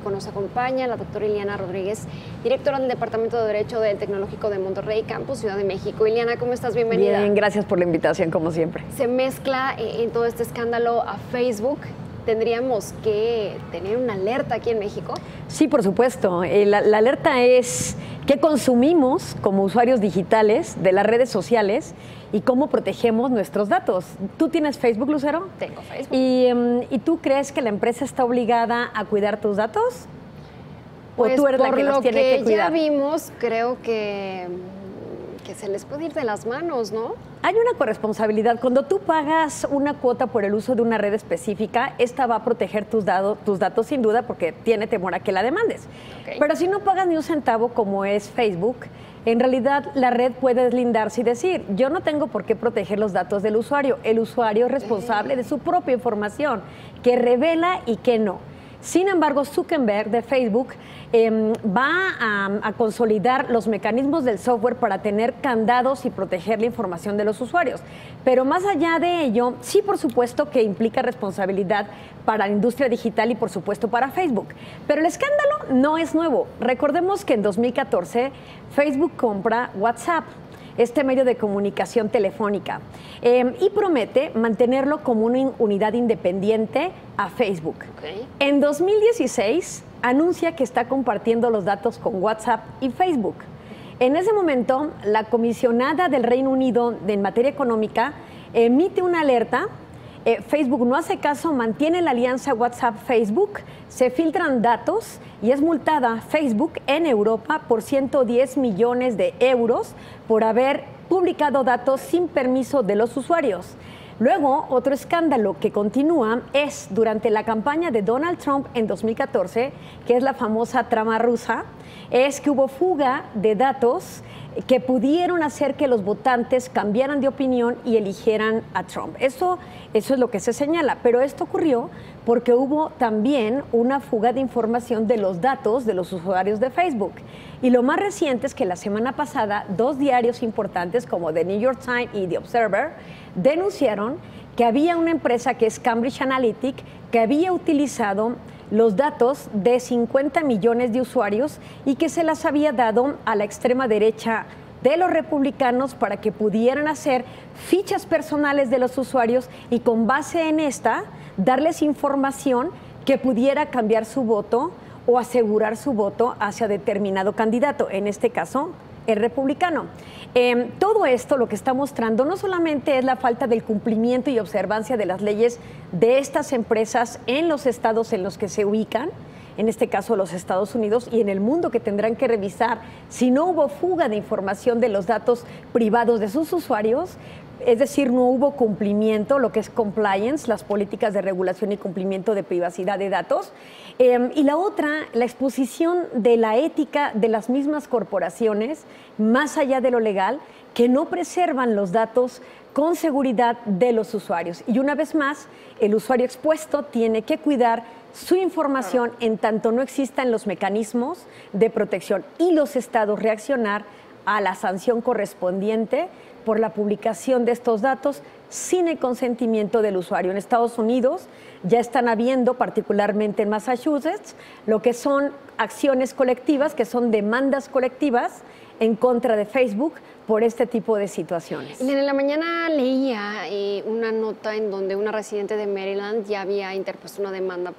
México nos acompaña la doctora Iliana Rodríguez, directora del Departamento de Derecho del Tecnológico de Monterrey, Campus Ciudad de México. Iliana, ¿cómo estás? Bienvenida. Bien, gracias por la invitación, como siempre. Se mezcla en todo este escándalo a Facebook. ¿Tendríamos que tener una alerta aquí en México? Sí, por supuesto. La alerta es qué consumimos como usuarios digitales de las redes sociales y cómo protegemos nuestros datos. ¿Tú tienes Facebook, Lucero? Tengo Facebook. ¿Y tú crees que la empresa está obligada a cuidar tus datos? Pues ¿O tú eres la que los tiene que cuidar? Ya vimos, creo que se les puede ir de las manos, ¿no? Hay una corresponsabilidad. Cuando tú pagas una cuota por el uso de una red específica, esta va a proteger tus datos sin duda porque tiene temor a que la demandes. Okay. Pero si no pagas ni un centavo como es Facebook, en realidad la red puede deslindarse y decir, yo no tengo por qué proteger los datos del usuario. El usuario es responsable de su propia información, que revela y que no. Sin embargo, Zuckerberg de Facebook va a consolidar los mecanismos del software para tener candados y proteger la información de los usuarios. Pero más allá de ello, sí, por supuesto que implica responsabilidad para la industria digital y por supuesto para Facebook. Pero el escándalo no es nuevo. Recordemos que en 2014 Facebook compra WhatsApp, este medio de comunicación telefónica, y promete mantenerlo como una unidad independiente a Facebook. Okay. En 2016 anuncia que está compartiendo los datos con WhatsApp y Facebook. En ese momento, la comisionada del Reino Unido en materia económica emite una alerta. Facebook no hace caso, mantiene la alianza WhatsApp-Facebook, se filtran datos y es multada Facebook en Europa por 110 millones de euros por haber publicado datos sin permiso de los usuarios. Luego, otro escándalo que continúa es durante la campaña de Donald Trump en 2014, que es la famosa trama rusa, es que hubo fuga de datos que pudieron hacer que los votantes cambiaran de opinión y eligieran a Trump. Eso es lo que se señala, pero esto ocurrió porque hubo también una fuga de información de los datos de los usuarios de Facebook. Y lo más reciente es que la semana pasada, dos diarios importantes como The New York Times y The Observer denunciaron que había una empresa que es Cambridge Analytica que había utilizado los datos de 50 millones de usuarios y que se las había dado a la extrema derecha de los republicanos para que pudieran hacer fichas personales de los usuarios y con base en esta darles información que pudiera cambiar su voto o asegurar su voto hacia determinado candidato, en este caso el republicano. Todo esto lo que está mostrando no solamente es la falta del cumplimiento y observancia de las leyes de estas empresas en los estados en los que se ubican, en este caso los Estados Unidos y en el mundo, que tendrán que revisar si no hubo fuga de información de los datos privados de sus usuarios, es decir, no hubo cumplimiento, lo que es compliance, las políticas de regulación y cumplimiento de privacidad de datos. Y la otra, la exposición de la ética de las mismas corporaciones, más allá de lo legal, que no preservan los datos con seguridad de los usuarios. Y una vez más, el usuario expuesto tiene que cuidar su información en tanto no existan los mecanismos de protección y los estados reaccionar a la sanción correspondiente por la publicación de estos datos sin el consentimiento del usuario. En Estados Unidos ya están habiendo, particularmente en Massachusetts, lo que son acciones colectivas, que son demandas colectivas en contra de Facebook por este tipo de situaciones. En la mañana leía una nota en donde una residente de Maryland ya había interpuesto una demanda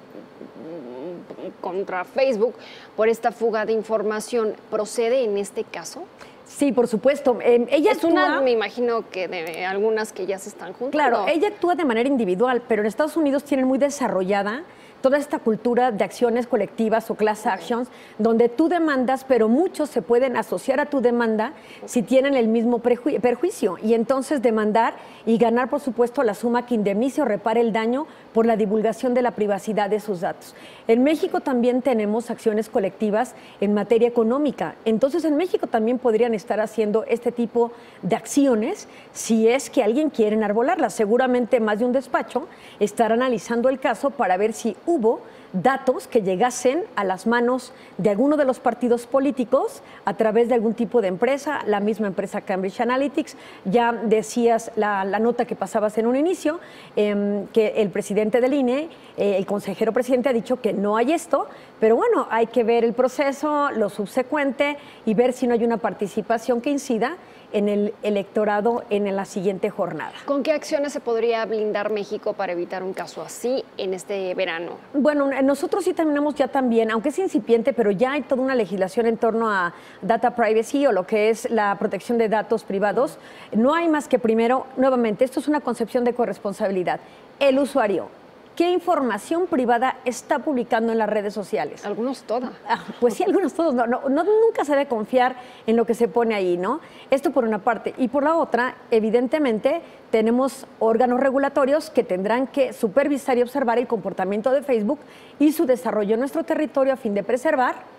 contra Facebook por esta fuga de información. ¿Procede en este caso? Sí, por supuesto. Ella es una, me imagino que de algunas que ya se están juntando. Claro, ella actúa de manera individual, pero en Estados Unidos tienen muy desarrollada toda esta cultura de acciones colectivas o class actions, donde tú demandas, pero muchos se pueden asociar a tu demanda si tienen el mismo perjuicio, y entonces demandar y ganar, por supuesto, la suma que indemnice o repare el daño por la divulgación de la privacidad de sus datos. En México también tenemos acciones colectivas en materia económica, entonces en México también podrían estar haciendo este tipo de acciones si es que alguien quiere enarbolarlas. Seguramente más de un despacho estará analizando el caso para ver si hubo datos que llegasen a las manos de alguno de los partidos políticos a través de algún tipo de empresa, la misma empresa Cambridge Analytics. Ya decías la nota que pasabas en un inicio, que el presidente del INE, el consejero presidente ha dicho que no hay esto, pero bueno, hay que ver el proceso, lo subsecuente y ver si no hay una participación que incida en el electorado en la siguiente jornada. ¿Con qué acciones se podría blindar México para evitar un caso así en este verano? Bueno, nosotros sí terminamos ya también, aunque es incipiente, pero ya hay toda una legislación en torno a data privacy o lo que es la protección de datos privados. No hay más que primero, nuevamente, esto es una concepción de corresponsabilidad. El usuario, ¿qué información privada está publicando en las redes sociales? Algunos toda. Pues sí, algunos todos. Nunca se debe confiar en lo que se pone ahí, ¿no? Esto por una parte. Y por la otra, evidentemente, tenemos órganos regulatorios que tendrán que supervisar y observar el comportamiento de Facebook y su desarrollo en nuestro territorio a fin de preservar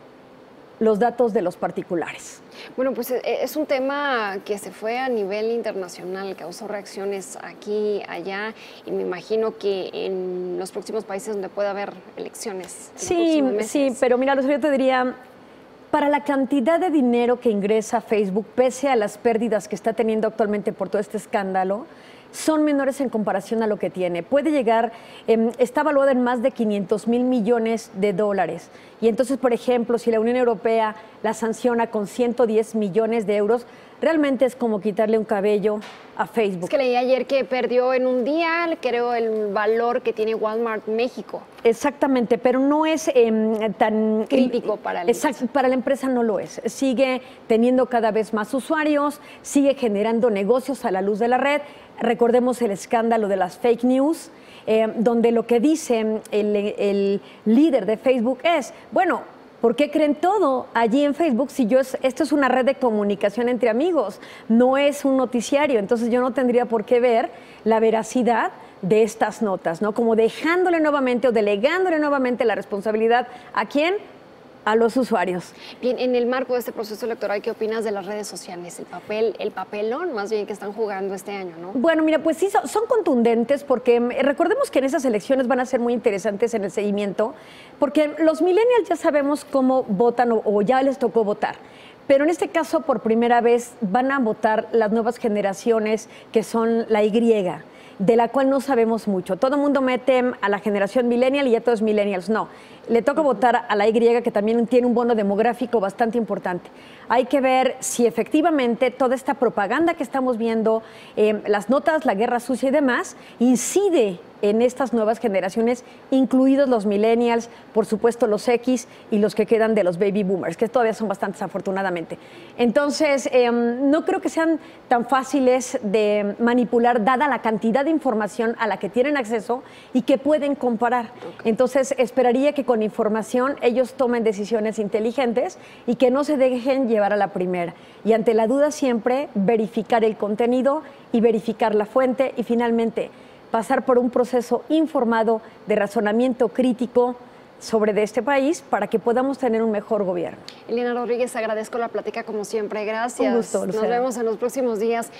los datos de los particulares. Bueno, pues es un tema que se fue a nivel internacional, causó reacciones aquí, allá, y me imagino que en los próximos países donde pueda haber elecciones. Sí, pero mira, yo te diría, para la cantidad de dinero que ingresa Facebook, pese a las pérdidas que está teniendo actualmente por todo este escándalo, son menores en comparación a lo que tiene. Puede llegar, está valuada en más de 500,000 millones de dólares. Y entonces, por ejemplo, si la Unión Europea la sanciona con 110 millones de euros, realmente es como quitarle un cabello a Facebook. Es que leí ayer que perdió en un día, creo, el valor que tiene Walmart México. Exactamente, pero no es tan crítico para la empresa. Exacto, para la empresa no lo es. Sigue teniendo cada vez más usuarios, sigue generando negocios a la luz de la red. Recordemos el escándalo de las fake news, donde lo que dice el líder de Facebook es, bueno, ¿por qué creen todo allí en Facebook si esto es una red de comunicación entre amigos? No es un noticiario, entonces yo no tendría por qué ver la veracidad de estas notas, ¿no? Como dejándole nuevamente o delegándole nuevamente la responsabilidad ¿a quién? A los usuarios. Bien, en el marco de este proceso electoral, ¿qué opinas de las redes sociales? El papelón más bien que están jugando este año, ¿no? Bueno, mira, pues sí, son contundentes porque recordemos que en esas elecciones van a ser muy interesantes en el seguimiento, porque los millennials ya sabemos cómo votan o ya les tocó votar. Pero en este caso, por primera vez, van a votar las nuevas generaciones que son la Y, de la cual no sabemos mucho. Todo el mundo mete a la generación millennial y ya todos millennials. No, le toca votar a la Y, que también tiene un bono demográfico bastante importante. Hay que ver si efectivamente toda esta propaganda que estamos viendo, las notas, la guerra sucia y demás, incide en estas nuevas generaciones, incluidos los millennials, por supuesto los X y los que quedan de los baby boomers, que todavía son bastantes afortunadamente. Entonces, no creo que sean tan fáciles de manipular, dada la cantidad de información a la que tienen acceso y que pueden comparar. Entonces, esperaría que con información ellos tomen decisiones inteligentes y que no se dejen llevar a la primera. Y ante la duda siempre verificar el contenido y verificar la fuente y finalmente pasar por un proceso informado de razonamiento crítico sobre de este país para que podamos tener un mejor gobierno. Eliana Rodríguez, agradezco la plática como siempre. Gracias. Un gusto, Lucero. Nos vemos en los próximos días.